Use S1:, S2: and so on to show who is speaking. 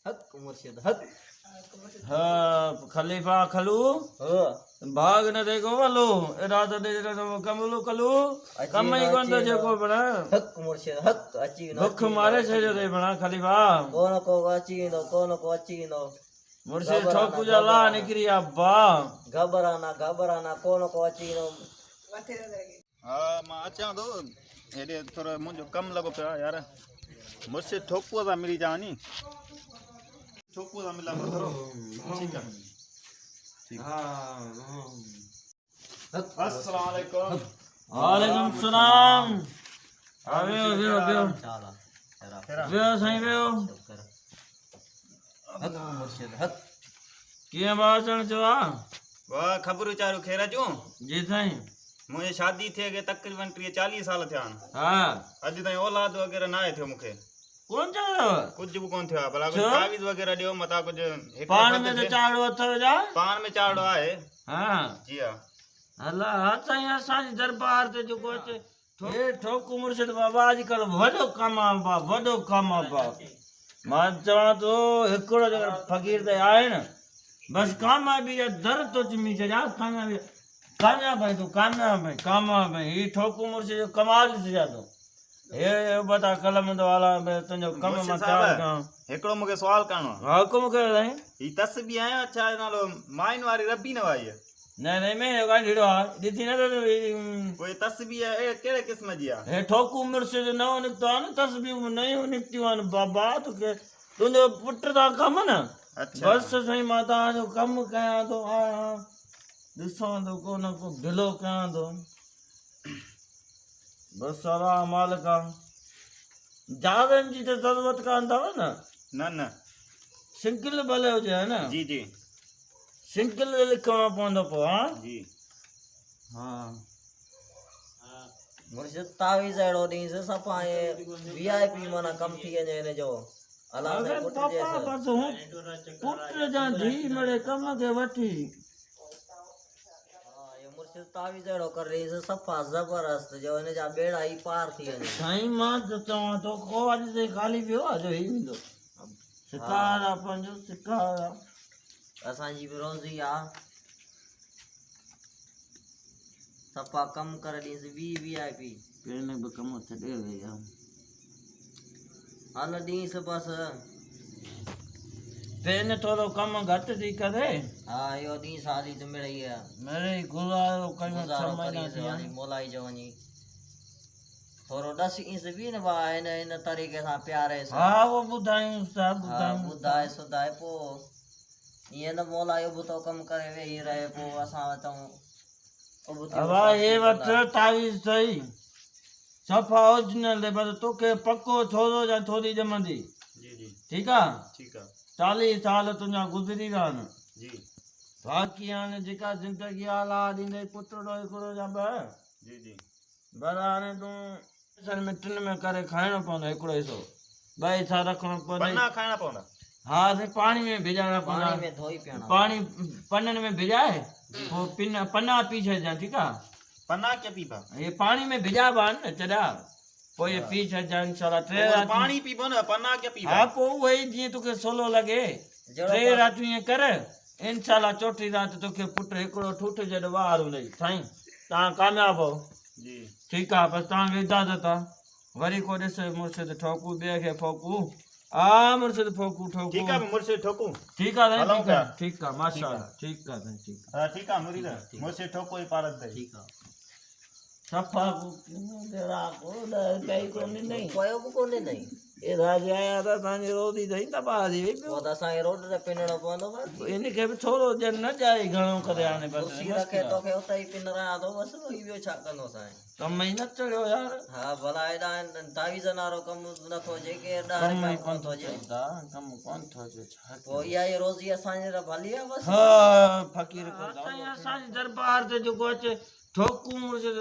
S1: हक मुर्शिद हक।
S2: हाँ खलीफा खलू भाग न देखो वालो इरादा दे कमलो कलू कम ही कौन तो जेको बना
S1: हक मुर्शिद हक अची नो
S2: दुख मारे से जो दे बना खलीफा
S1: कोन को अची नो कोन को अची नो
S2: मुर्शिद ठोकू जला निकरी अब्बा
S1: घबराना कोन को अची नो।
S3: हाँ मां अचां थो हेॾे थोरो मुंहिंजो कमु लॻो पियो आहे यार मुर्शिद ठोकूअ सां मिली जाओ नी ठोकूअ सां मिलां थोरो ठीकु आहे अस्सलाम वालेकुम।
S2: वालेकुम सलाम आवे वे सही वे
S1: हक मुर्शिद हक
S2: किए बाचण चवा
S3: वाह ख़बर चारो ख़ैर जूं
S2: जी साईं
S3: मुंहिंजी शादी थिए खे तक़रीबन 30-40 साल थिया आहिनि
S2: हाँ
S3: अॼु ताईं औलाद वग़ैरह न आहे थियो मूंखे
S2: कौन चयो
S3: कुझु बि कोन थियो आहे भला कुझु
S2: छो?
S3: तावीज़ वग़ैरह ॾियो मथां कुझु हिकु
S2: पाण
S3: वक़्तु
S2: में तो
S3: थिए।
S2: चाड़ो अथव जा
S3: पाण में चाड़ो आहे
S2: हाँ
S3: जी हा
S2: अल्लाह हा साईं असांजी दरबार ते जेको अचे हे ठोकू मुर्शिद बाबा अॼुकल्ह वॾो कमु आहे बा वॾो कमु आहे बा मां चवां थो हिकिड़ो जेकर फ़क़ीर ते आहे न बसि कामयाबी जा दर तो चिमी छॾियां कामयाब है तू कामयाब है ही ठोकू मुर्शिद जो कमाल ॾिसी जा तो हे बता कलम दो वाला तुंहिंजो कमु मां
S3: मुर्शिद
S2: चार
S3: साहब
S2: कयां
S3: हिकिड़ो मूंखे सुवालु करिणो आहे
S2: हा हुकुम कयो साईं
S3: ही तस्बीह आहे छा नालो माइन वारी रबी न वाई आहे
S2: न में कान ढिड़ो आहे ॾिसी न
S3: कोई तस्बीह कहिड़े क़िस्म जी आहे
S2: हे ठोकू मुर्शिद नओं निकितो आहे न तस्बीहूं नयूं निकितियूं आहिनि बाबा तोखे तुंहिंजो पुट था कमु न
S3: अच्छा
S2: बसि साईं मां तव्हांजो कमु कयां थो आहियां ॾिसां थो को न को ढिलो कयां थो बसि अला मालिका जादनि जी त ज़रूरत कान अथव न
S3: न
S2: सिंगल भले हुजे है न
S3: जी जी
S2: सिंगल लिखणो पवंदो पोइ हा
S3: जी
S2: हा
S1: मुर्शिद तावीज़ अहिड़ो ॾींसि सफ़ा VIP माना कम थी वञे हिन जो अलाह साईं
S2: अगरि
S1: पुट
S2: पापा
S1: जेसि
S2: बसि हू पुट जा धी मिड़े कम खे वठी
S1: ये मुर्शिद तावीज़ अहिड़ो कर ॾींसि सफ़ा ज़बरदस्त जो हिन जा बेड़ा ई पार थी वञे।
S2: साईं मां त चवां थो को अॼु ताईं ख़ाली पियो आहे जो हीउ ईंदो शिकार आहे पंहिंजो शिकार आहे
S1: असांजी बि रोज़ी आहे सफ़ा कम करे ॾींसि VIP
S2: पहिरियों बि कमु छॾे वई आहे
S1: हल ॾींसि बसि
S2: पहिरियों थोरो कमु घटि थी करे
S1: हा इहो ॾींहुं साली त मिड़ई आहे
S2: मिड़े गुज़ारो कयूं
S1: गुज़ारो
S2: 6 महीना
S1: करीसि
S2: थी विया
S1: वञी मोलाई जो वञी थोरो ॾस ईंसि बि न भाउ हिन तरीक़े सां प्यारे सां
S2: हा उहो ॿुधायूं सभु
S1: हा
S2: ॿुधायूं
S1: ॿुधाए सुधाए पोइ ईअं न मोलायो बि तो कमु करे वेही रहे पोइ असां वटूं
S2: हवा हे वठ तावीज़ सही सफ़ा ओरिजिनल दे बसि तोखे पको थोरो या थोरी ॼमंदी
S3: जी जी
S2: ठीकु आहे
S3: ठीकु आहे
S2: 40 साल तुंहिंजा गुज़री विया आहिनि
S3: जी
S2: बाक़ी हाणे जेका ज़िंदगी आला ॾींदे पुटड़ो हिकिड़ो या ॿ
S3: जी जी
S2: पर हाणे तूं असल में 3 में करे खाइणो पवंदो हिकिड़ो हिसो 2 हिसा रखणो पवंदो
S3: पन्ना खाइणा पवंदा
S2: हा साईं पाणी में भिजाइणा
S1: पाणी
S2: पवंदा
S1: में धोई पीअणा
S2: पाणी पननि में भिजाए पोइ पना पी छॾिजांइ ठीकु आहे
S3: पन्ना क्या पीबा
S2: ये पानी में भिजाइबा आहिनि न चॾा पोइ ये पी छॾिजांइ इंशाल्लाह 3 रातियूं
S3: पानी पीबो न पन्ना क्या पीबा
S2: हा पोइ उहो ई जीअं तोखे सवलो लॻे 3 रातियूं ईअं कर इंशाल्लाह 4ठी राति तोखे पुट हिकिड़ो ठूठ जहिड़ो ॿार हूंदई साईं तव्हां कामयाबु हो
S3: जी
S2: ठीकु आहे बसि तव्हांखे इजाज़त आहे वरी को ॾिस मुर्शिद ठोकू ॿिए खे फोकू हा मुर्शिद फोकू ठोकू
S3: ठीकु आहे मुर्शिद ठोकू
S2: ठीकु आहे
S3: हलऊं
S2: साईं
S3: पिया।
S2: ठीकु आहे माशाल्लाह ठीकु आहे साईं ठीकु
S3: हा ठीकु आहे मुरीद मुर्शिद ठोकू ई पारत दे
S1: ठीकु आहे
S2: सफ़ा कई कोन्हे नहीं
S1: कोयो बि कोन्हे नई
S2: ये राजा आया था तव्हांजी रोटी अथई तबाह थी वई
S1: पोइ त असांखे रोड ते पिनणो पवंदो बसि
S2: इनखे बि थोरो ॼण न जाए घणो करे हाणे
S1: कुर्सी
S2: बसि
S1: रखे तोखे उते ई पिनरायां थो बसि वरी ॿियो छा कंदो असांखे
S2: कम ई न चढ़ियो यार
S1: हा भला हेॾा तावीज़ नारो कमु नथो अचे के हेॾा
S2: कम
S1: रुपया
S2: ई कोन
S1: कोन थो अचे
S2: कम कोन थो अचे छा
S1: पोइ इहा ई रोज़ी असांजे लाइ भली आहे बसि
S2: हा फ़क़ीर को असांजी दरबार ते जेको अचे ठोकू मुर्शिद